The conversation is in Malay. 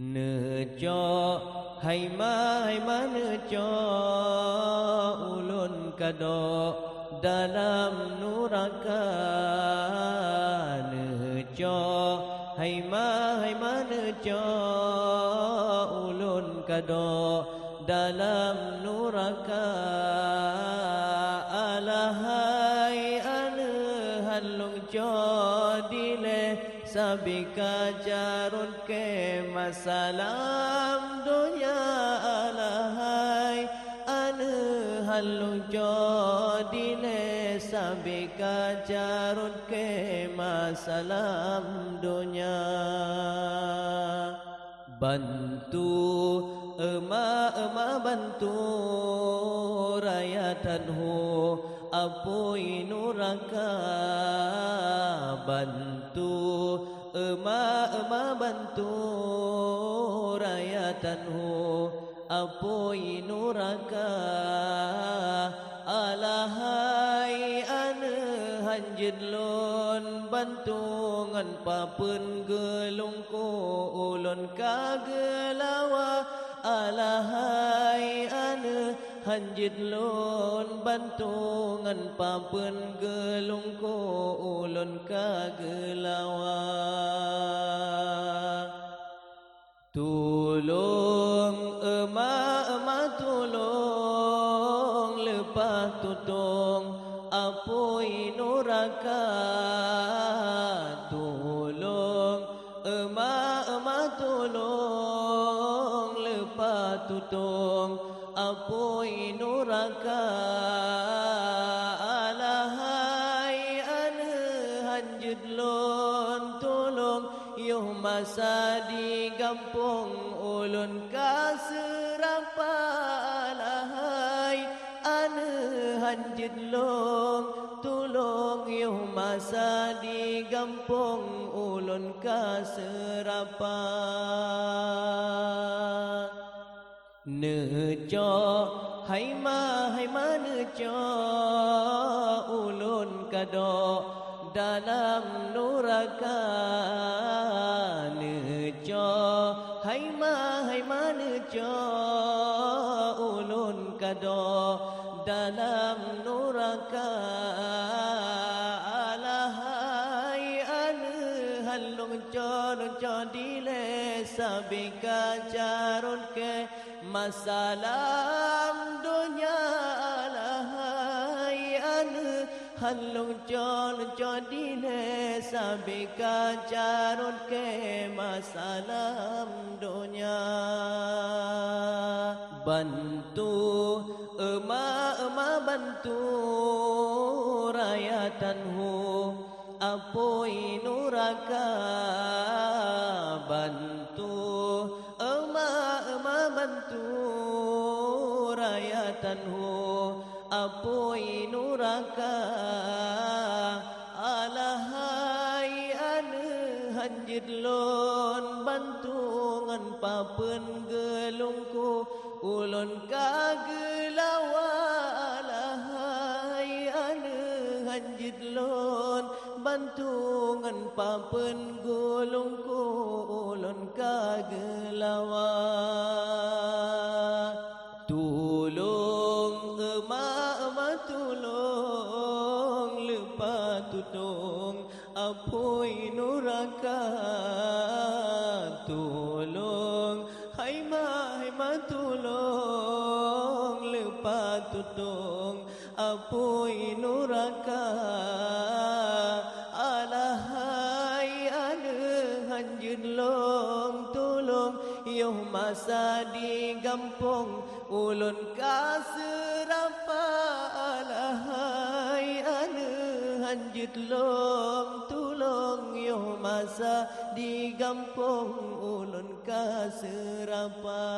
Nejo hai ma nejo ulun kado dalam nuraka. Nejo hai ma nejo ulun kado dalam nuraka. Alahai ane halung jodile sabika jarun ke masalam dunia. Alahai ane halung jodile sabika jarun ke masalam dunia. Bantu ema bantu rayatanhu apoi nuraka. Bantu ema bantu rayatanhu apoi nuraka. Alahai ane hanjid lon bantu ngan papun gelungku ulun kagelawa. Alahai ane hanjid lon bantu ngan papun gelungku ulun kagelawa. Tulung ema tulung lepas tutung apoi nuraka. Tulung ema tulung lepas tutung apoi nuraka. Alahai ane hanjud lon tulung yuh masa di kampung ulun kaserapa. Alahai ane hanjud lon tulung yuh masa di kampung ulun kaserapa. Nejo hai ma nejo ulun kado dalam nuraka. Nejo hai ma nejo ulun kado dalam nuraka. Alahai ane halung jodile sabika jarun ke masalam dunia. Alahai ane halung jodile sabika jarun ke masalam dunia. Bantu ema bantu rayatanhu apoi nuraka. Bantu ema bantu rayatanhu apoi nuraka. Alahai ane hanjid lon bantu ngan papun gelungku ulun kagelawa. Alahai ane hanjid lon bantu ngan papun gelungku ulun kagelawa. Tulung ema tulung lepas tutung apoi nuraka. Tulung hai ma tulung lepas tutung apoi nuraka. Alahai ane hanjud long tulung yuh masa di kampung ulun kaserapa. Alahai ane hanjud long tulung yuh masa di kampung ulun kaserapa.